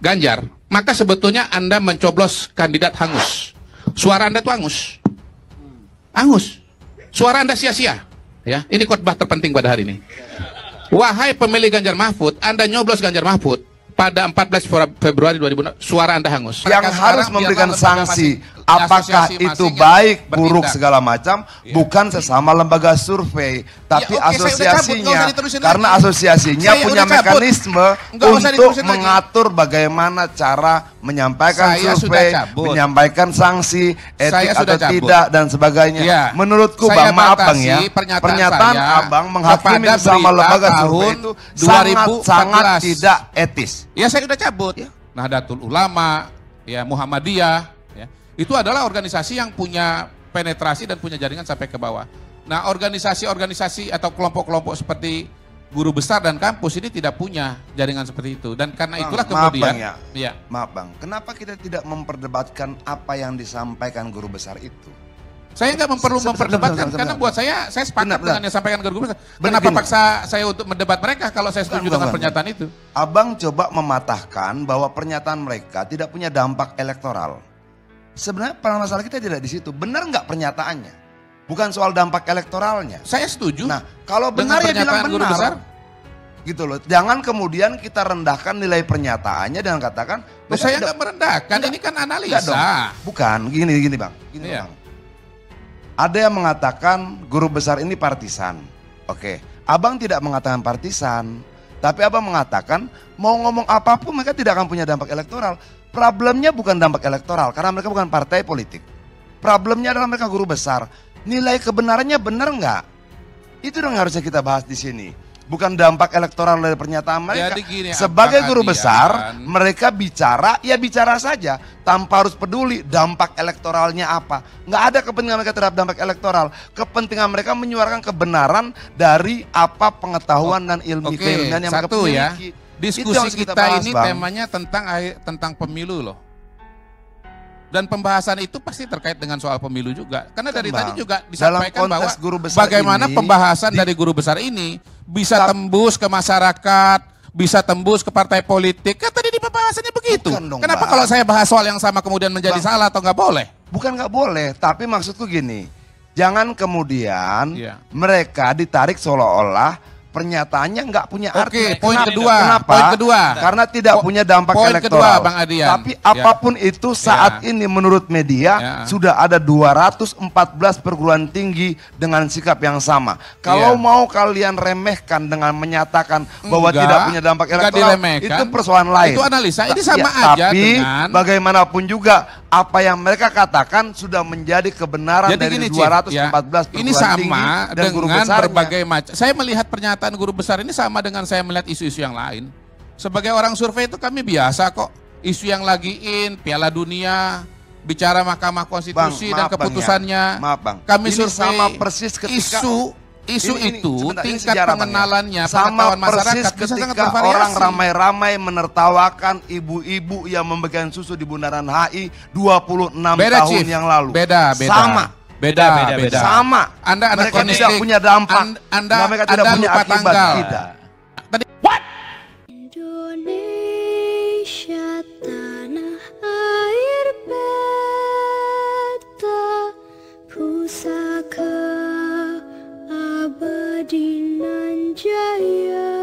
Ganjar, maka sebetulnya Anda mencoblos kandidat hangus. Suara Anda itu hangus. Hangus. Suara Anda sia-sia. Ya, ini khotbah terpenting pada hari ini. Wahai pemilih Ganjar Mahfud, Anda nyoblos Ganjar Mahfud pada 14 Februari 2006, suara Anda hangus. Yang harus memberikan sanksi, apakah itu baik, buruk, segala macam, bukan sesama lembaga survei, tapi asosiasinya. Karena asosiasinya punya mekanisme untuk mengatur bagaimana cara menyampaikan survei, menyampaikan sanksi, etik atau tidak, dan sebagainya. Menurutku, Bang, maaf Bang ya, pernyataan Abang menghakimi sesama lembaga survei itu sangat tidak etis. Ya, saya sudah cabut. Nahdlatul Ulama, ya Muhammadiyah, ya, itu adalah organisasi yang punya penetrasi dan punya jaringan sampai ke bawah. Nah, organisasi-organisasi atau kelompok-kelompok seperti guru besar dan kampus ini tidak punya jaringan seperti itu. Dan karena itulah kemudian, maaf Bang, kenapa kita tidak memperdebatkan apa yang disampaikan guru besar itu? Saya nggak perlu memperdebatkan, karena buat saya sepakat dengan yang sampaikan guru besar. Kenapa paksa saya untuk mendebat mereka kalau saya setuju dengan pernyataan itu? Abang coba mematahkan bahwa pernyataan mereka tidak punya dampak elektoral. Sebenarnya masalah kita tidak di situ. Benar nggak pernyataannya? Bukan soal dampak elektoralnya. Saya setuju. Nah, kalau benar ya bilang benar. Besar. Gitu loh. Jangan kemudian kita rendahkan nilai pernyataannya dengan katakan. Saya nggak merendahkan. Ini kan analisa. Bukan. Gini Bang. Gini Bang. Ada yang mengatakan guru besar ini partisan. Oke, Abang tidak mengatakan partisan. Tapi Abang mengatakan mau ngomong apapun mereka tidak akan punya dampak elektoral. Problemnya bukan dampak elektoral karena mereka bukan partai politik. Problemnya adalah mereka guru besar. Nilai kebenarannya benar nggak? Itu yang harusnya kita bahas di sini. Bukan dampak elektoral dari pernyataan mereka. Gini, sebagai guru besar, mereka bicara, ya bicara saja. Tanpa harus peduli dampak elektoralnya apa. Nggak ada kepentingan mereka terhadap dampak elektoral. Kepentingan mereka menyuarakan kebenaran dari apa pengetahuan dan ilmu keilmuan yang mereka miliki. Diskusi kita ini temanya tentang pemilu loh. Dan pembahasan itu pasti terkait dengan soal pemilu juga. Karena dari tadi juga disampaikan bahwa bagaimana pembahasan dari guru besar ini bisa tembus ke masyarakat, bisa tembus ke partai politik. Kan tadi di pembahasannya begitu. Kenapa kalau saya bahas soal yang sama kemudian menjadi salah atau nggak boleh? Bukan nggak boleh, tapi maksudku gini. Jangan kemudian mereka ditarik seolah-olah pernyataannya nggak punya arti. Poin kedua. Kenapa? Poin kedua. Karena tidak punya dampak elektoral. Bang Adian. Tapi apapun itu saat ini menurut media sudah ada 214 perguruan tinggi dengan sikap yang sama. Kalau mau kalian remehkan dengan menyatakan bahwa tidak punya dampak elektoral, itu persoalan lain. Itu analisa. Ini sama aja tapi dengan bagaimanapun juga apa yang mereka katakan sudah menjadi kebenaran dari 214 perguruan ini sama tinggi dan guru dengan besarnya. Berbagai macam. Saya melihat pernyataan guru besar ini sama dengan saya melihat isu-isu yang lain. Sebagai orang survei itu kami biasa kok. Isu yang lagi Piala Dunia, bicara Mahkamah Konstitusi dan keputusannya. Maaf Bang. Kami ini survei sama persis ketika isu itu tingkat sejarah, pengenalannya, sama masyarakat persis bisa sangat ketika bervariasi. orang ramai-ramai menertawakan ibu-ibu yang membagikan susu di Bundaran HI 26 tahun yang lalu. Beda. Sama. Beda. Sama. Mereka tidak punya dampak. Mereka tidak punya akibat. Tidak. What? Indonesia tanah air beta pusaka abadi nan jaya.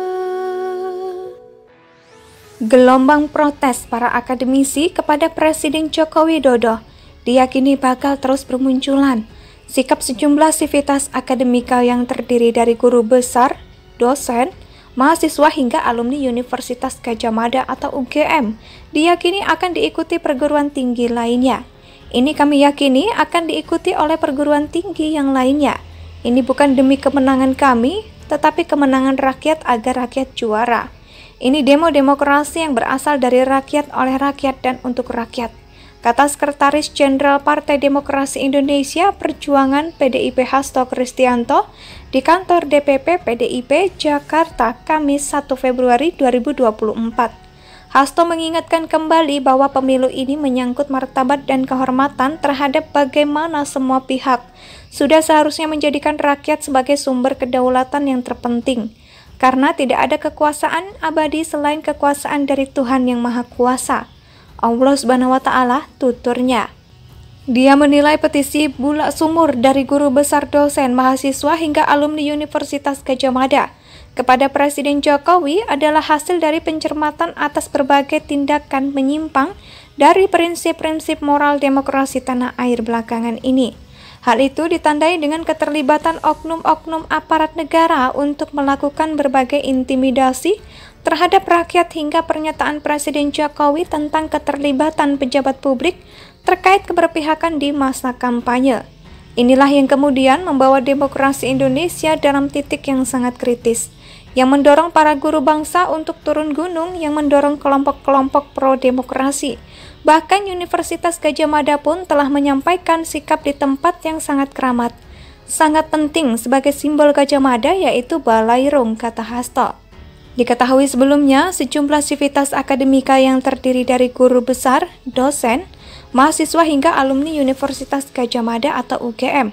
Gelombang protes para akademisi kepada Presiden Joko Widodo diyakini bakal terus bermunculan. Sikap sejumlah sivitas akademika yang terdiri dari guru besar, dosen, mahasiswa hingga alumni Universitas Gadjah Mada atau UGM diyakini akan diikuti perguruan tinggi lainnya. Ini kami yakini akan diikuti oleh perguruan tinggi yang lainnya. Ini bukan demi kemenangan kami, tetapi kemenangan rakyat agar rakyat juara. Ini demo demokrasi yang berasal dari rakyat, oleh rakyat, dan untuk rakyat, kata Sekretaris Jenderal Partai Demokrasi Indonesia Perjuangan PDIP Hasto Kristianto di kantor DPP PDIP Jakarta Kamis 1 Februari 2024. Hasto mengingatkan kembali bahwa pemilu ini menyangkut martabat dan kehormatan terhadap bagaimana semua pihak sudah seharusnya menjadikan rakyat sebagai sumber kedaulatan yang terpenting. karena tidak ada kekuasaan abadi selain kekuasaan dari Tuhan yang Maha Kuasa. Allah Subhanahu wa Ta'ala, tuturnya. Dia menilai petisi bulak sumur dari guru besar, dosen, mahasiswa hingga alumni Universitas Gadjah Mada kepada Presiden Jokowi adalah hasil dari pencermatan atas berbagai tindakan menyimpang dari prinsip-prinsip moral demokrasi tanah air belakangan ini. Hal itu ditandai dengan keterlibatan oknum-oknum aparat negara untuk melakukan berbagai intimidasi terhadap rakyat hingga pernyataan Presiden Jokowi tentang keterlibatan pejabat publik terkait keberpihakan di masa kampanye. Inilah yang kemudian membawa demokrasi Indonesia dalam titik yang sangat kritis, yang mendorong para guru bangsa untuk turun gunung, yang mendorong kelompok-kelompok pro-demokrasi. Bahkan Universitas Gadjah Mada pun telah menyampaikan sikap di tempat yang sangat keramat. Sangat penting sebagai simbol Gadjah Mada yaitu Balairung, kata Hasto. Diketahui sebelumnya, sejumlah sivitas akademika yang terdiri dari guru besar, dosen, mahasiswa hingga alumni Universitas Gadjah Mada atau UGM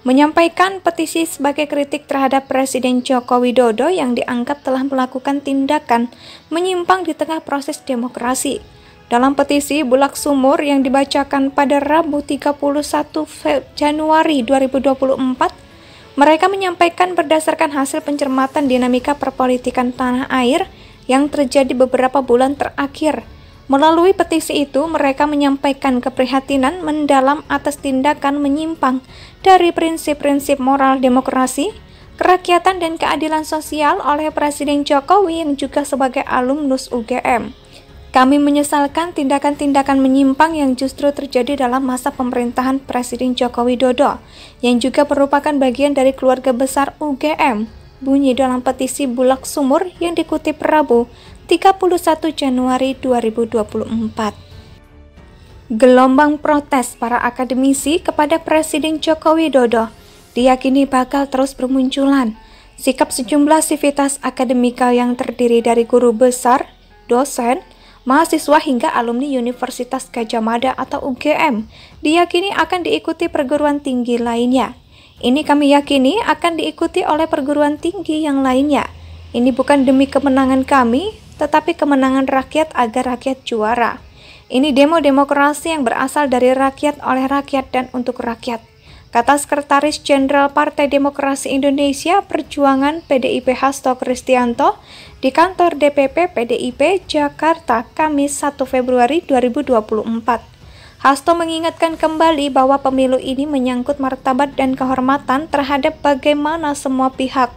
menyampaikan petisi sebagai kritik terhadap Presiden Joko Widodo yang dianggap telah melakukan tindakan menyimpang di tengah proses demokrasi. Dalam petisi bulak sumur yang dibacakan pada Rabu 31 Januari 2024, mereka menyampaikan berdasarkan hasil pencermatan dinamika perpolitikan tanah air yang terjadi beberapa bulan terakhir. Melalui petisi itu, mereka menyampaikan keprihatinan mendalam atas tindakan menyimpang dari prinsip-prinsip moral demokrasi, kerakyatan, dan keadilan sosial oleh Presiden Jokowi yang juga sebagai alumnus UGM. Kami menyesalkan tindakan-tindakan menyimpang yang justru terjadi dalam masa pemerintahan Presiden Joko Widodo, yang juga merupakan bagian dari keluarga besar UGM, bunyi dalam petisi bulak sumur yang dikutip Rabu 31 Januari 2024. Gelombang protes para akademisi kepada Presiden Joko Widodo diyakini bakal terus bermunculan. Sikap sejumlah sivitas akademika yang terdiri dari guru besar, dosen, mahasiswa hingga alumni Universitas Gadjah Mada atau UGM diyakini akan diikuti perguruan tinggi lainnya. Ini kami yakini akan diikuti oleh perguruan tinggi yang lainnya. Ini bukan demi kemenangan kami, tetapi kemenangan rakyat agar rakyat juara. Ini demo demokrasi yang berasal dari rakyat, oleh rakyat, dan untuk rakyat, kata Sekretaris Jenderal Partai Demokrasi Indonesia Perjuangan PDIP Hasto Kristianto di kantor DPP PDIP Jakarta Kamis 1 Februari 2024. Hasto mengingatkan kembali bahwa pemilu ini menyangkut martabat dan kehormatan terhadap bagaimana semua pihak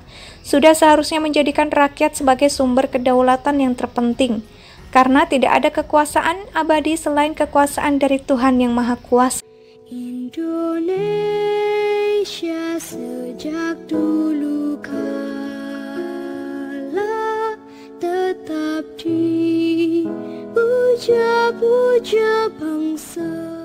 sudah seharusnya menjadikan rakyat sebagai sumber kedaulatan yang terpenting, karena tidak ada kekuasaan abadi selain kekuasaan dari Tuhan yang Maha Kuasa. Indonesia sejak dulu kala tetap dipuja-puja bangsa.